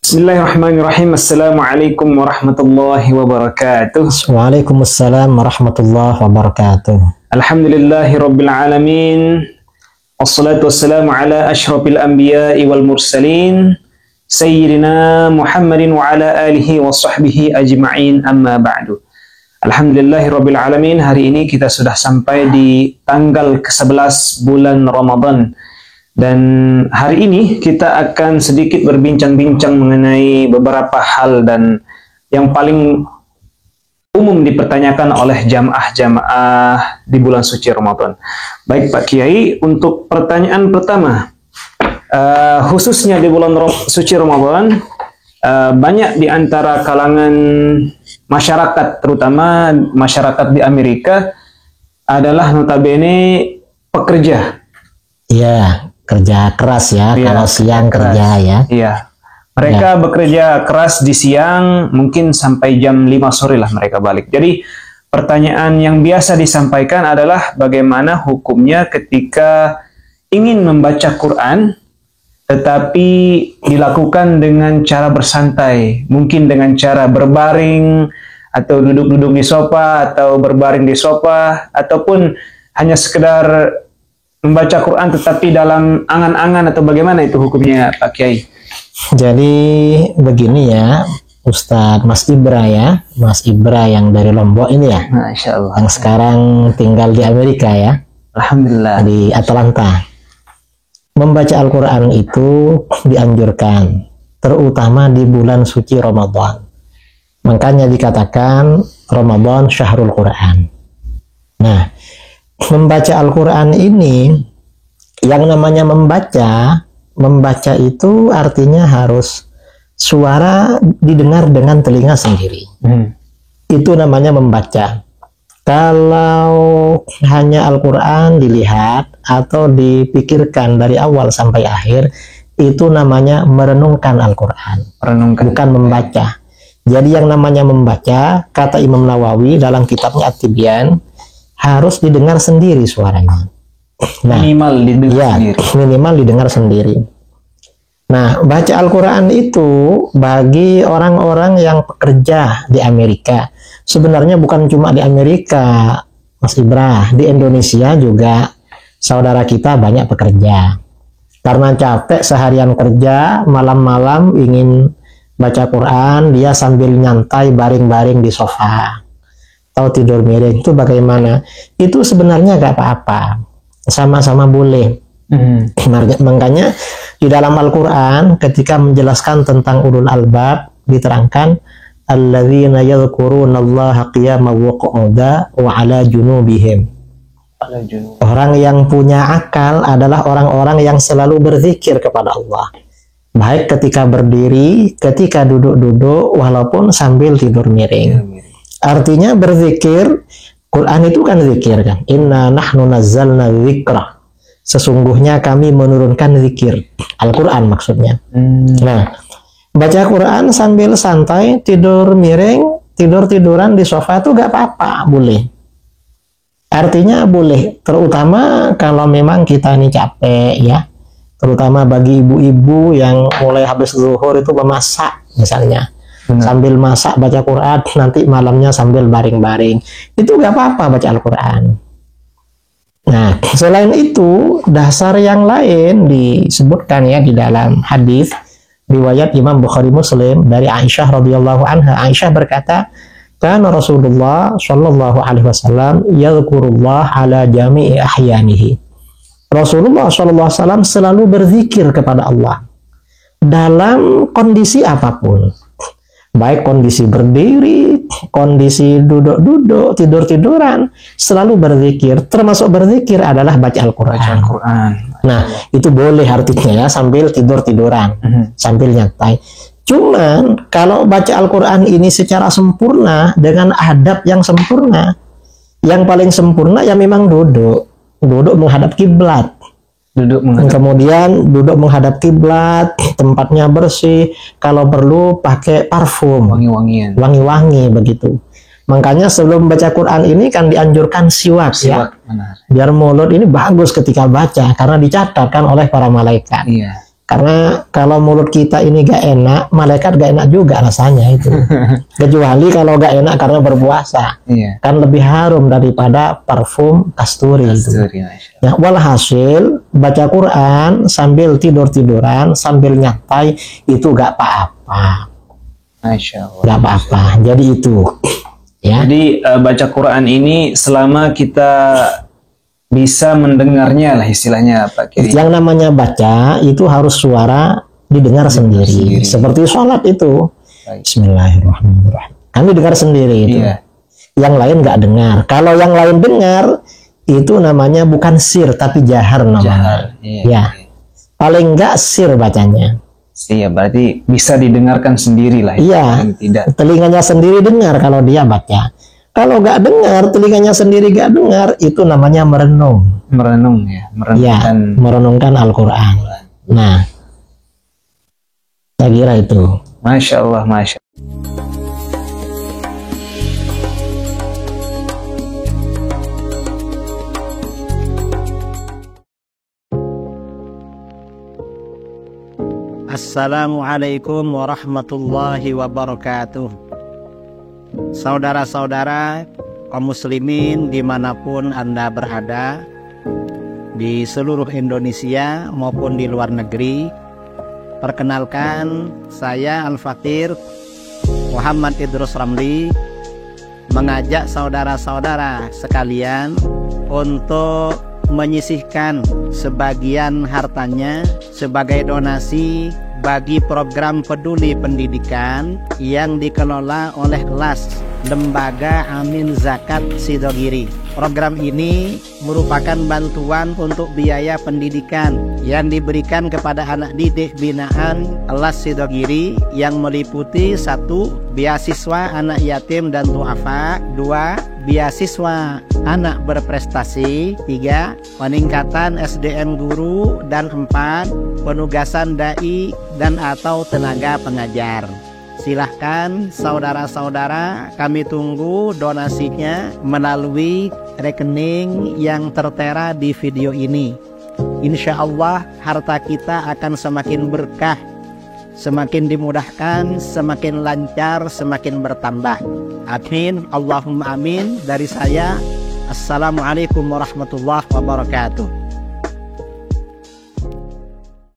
Bismillahirrahmanirrahim. Assalamualaikum warahmatullahi wabarakatuh. Waalaikumsalam warahmatullahi wabarakatuh. Alhamdulillahi rabbil alamin. Wassalatu wassalamu ala ashrafil anbiya'i wal mursalin Sayyidina Muhammadin wa ala alihi wa sahbihi ajma'in, amma ba'du. Alhamdulillahi rabbil alamin. Hari ini kita sudah sampai di tanggal ke-11 bulan Ramadan. Dan hari ini kita akan sedikit berbincang-bincang mengenai beberapa hal dan yang paling umum dipertanyakan oleh jamaah-jamaah di bulan suci Ramadan. Baik Pak Kiai, untuk pertanyaan pertama, khususnya di bulan suci Ramadan, banyak di antara kalangan masyarakat, terutama masyarakat di Amerika, adalah notabene pekerja. Iya, kerja keras ya, kalau siang keras. Kerja ya. Iya. Mereka bekerja keras di siang, mungkin sampai jam 5 sore lah mereka balik. Jadi pertanyaan yang biasa disampaikan adalah bagaimana hukumnya ketika ingin membaca Quran tetapi dilakukan dengan cara bersantai, mungkin dengan cara berbaring atau duduk-duduk di sofa atau berbaring di sofa, ataupun hanya sekedar membaca Quran tetapi dalam angan-angan, atau bagaimana itu hukumnya Pak Kiai? Jadi begini ya, Ustadz Mas Ibra ya, Mas Ibra yang dari Lombok ini ya, Masya Allah, yang sekarang tinggal di Amerika ya, Alhamdulillah, di Atlanta. Membaca Al-Quran itu dianjurkan, terutama di bulan suci Ramadan. Makanya dikatakan Ramadan Syahrul Quran. Nah, membaca Al-Quran ini, yang namanya membaca itu artinya harus suara didengar dengan telinga sendiri. Itu namanya membaca. Kalau hanya Al-Quran dilihat atau dipikirkan dari awal sampai akhir, itu namanya merenungkan Al-Quran, bukan membaca. Jadi yang namanya membaca, kata Imam Nawawi dalam kitabnya At-Tibyan, harus didengar sendiri suaranya. Nah, minimal didengar sendiri. Nah, baca Al-Quran itu bagi orang-orang yang pekerja di Amerika. Sebenarnya bukan cuma di Amerika, Mas Ibra, di Indonesia juga saudara kita banyak pekerja. Karena capek seharian kerja, malam-malam ingin baca Quran, dia sambil nyantai baring-baring di sofa atau tidur miring. Itu bagaimana? Itu sebenarnya gak apa-apa, sama-sama boleh. Makanya di dalam Al-Quran ketika menjelaskan tentang ulul albab diterangkan alladzina yadhkurunallaha qiyaman wa qu'udan wa 'ala junubihim. Orang yang punya akal adalah orang-orang yang selalu berzikir kepada Allah, baik ketika berdiri, ketika duduk-duduk, walaupun sambil tidur miring. Artinya berzikir, Quran itu kan zikir kan. Inna nahnu nazzalna dzikra. Sesungguhnya kami menurunkan zikir. Al-Quran maksudnya. Nah, baca Quran sambil santai, tidur miring, tidur-tiduran di sofa itu gak apa-apa, boleh. Artinya boleh, terutama kalau memang kita ini capek ya. Terutama bagi ibu-ibu yang mulai habis zuhur itu memasak misalnya. Sambil masak baca Quran, nanti malamnya sambil baring-baring. Itu gak apa-apa baca Al-Quran. Nah, selain itu, dasar yang lain disebutkan ya di dalam hadis riwayat Imam Bukhari Muslim dari Aisyah radhiyallahu anha. Aisyah berkata, "Kana Rasulullah sallallahu alaihi wasallam yadhkurullah ala jami'i ahyanihi." Rasulullah sallallahu alaihi wasallam selalu berzikir kepada Allah dalam kondisi apapun. Baik kondisi berdiri, kondisi duduk-duduk, tidur-tiduran, selalu berzikir. Termasuk berzikir adalah baca Al-Quran. Nah, itu boleh artinya ya, sambil tidur-tiduran, sambil nyantai. Cuman, kalau baca Al-Quran ini secara sempurna, dengan adab yang sempurna, yang paling sempurna ya memang duduk. Duduk menghadap kiblat. Kemudian duduk menghadap kiblat, tempatnya bersih, kalau perlu pakai parfum, wangi-wangi begitu. Makanya sebelum baca Quran ini kan dianjurkan siwak ya, biar mulut ini bagus ketika baca, karena dicatatkan oleh para malaikat. Karena kalau mulut kita ini gak enak, malaikat gak enak juga rasanya itu. Kecuali kalau gak enak karena berpuasa. Iya. Kan lebih harum daripada parfum kasturi itu. Nah, walhasil baca Quran sambil tidur-tiduran, sambil nyantai itu gak apa-apa. Masya Allah. Gak apa-apa. Jadi itu. Ya. Jadi baca Quran ini selama kita bisa mendengarnya lah istilahnya Pak Kiai. Yang namanya baca itu harus suara didengar sendiri. Seperti sholat itu. Baik. Bismillahirrahmanirrahim. Kami dengar sendiri itu. Iya. Yang lain nggak dengar. Kalau yang lain dengar, itu namanya bukan sir tapi jahar namanya. Jahar. Iya. Ya. Paling nggak sir bacanya. Iya, berarti bisa didengarkan sendiri lah. Iya. Tidak. Telinganya sendiri dengar kalau dia baca. Kalau nggak dengar, telinganya sendiri nggak dengar, itu namanya merenung. Merenung ya. Ya, merenungkan Al-Quran. Nah, saya kira itu. Masya Allah, Masya Allah. Assalamualaikum warahmatullahi wabarakatuh. Saudara-saudara kaum muslimin dimanapun Anda berada, di seluruh Indonesia maupun di luar negeri, perkenalkan saya Al-Fakir Muhammad Idrus Ramli mengajak saudara-saudara sekalian untuk menyisihkan sebagian hartanya sebagai donasi bagi program peduli pendidikan yang dikelola oleh LAS, Lembaga Amin Zakat Sidogiri. Program ini merupakan bantuan untuk biaya pendidikan yang diberikan kepada anak didik binaan LAS Sidogiri yang meliputi 1. Beasiswa anak yatim dan duafa, 2. Beasiswa anak berprestasi, 3. Peningkatan SDM guru, dan 4. Penugasan dai dan atau tenaga pengajar. Silahkan saudara-saudara, kami tunggu donasinya melalui rekening yang tertera di video ini. Insya Allah harta kita akan semakin berkah, semakin dimudahkan, semakin lancar, semakin bertambah. Amin, Allahumma amin. Dari saya, Assalamualaikum warahmatullahi wabarakatuh.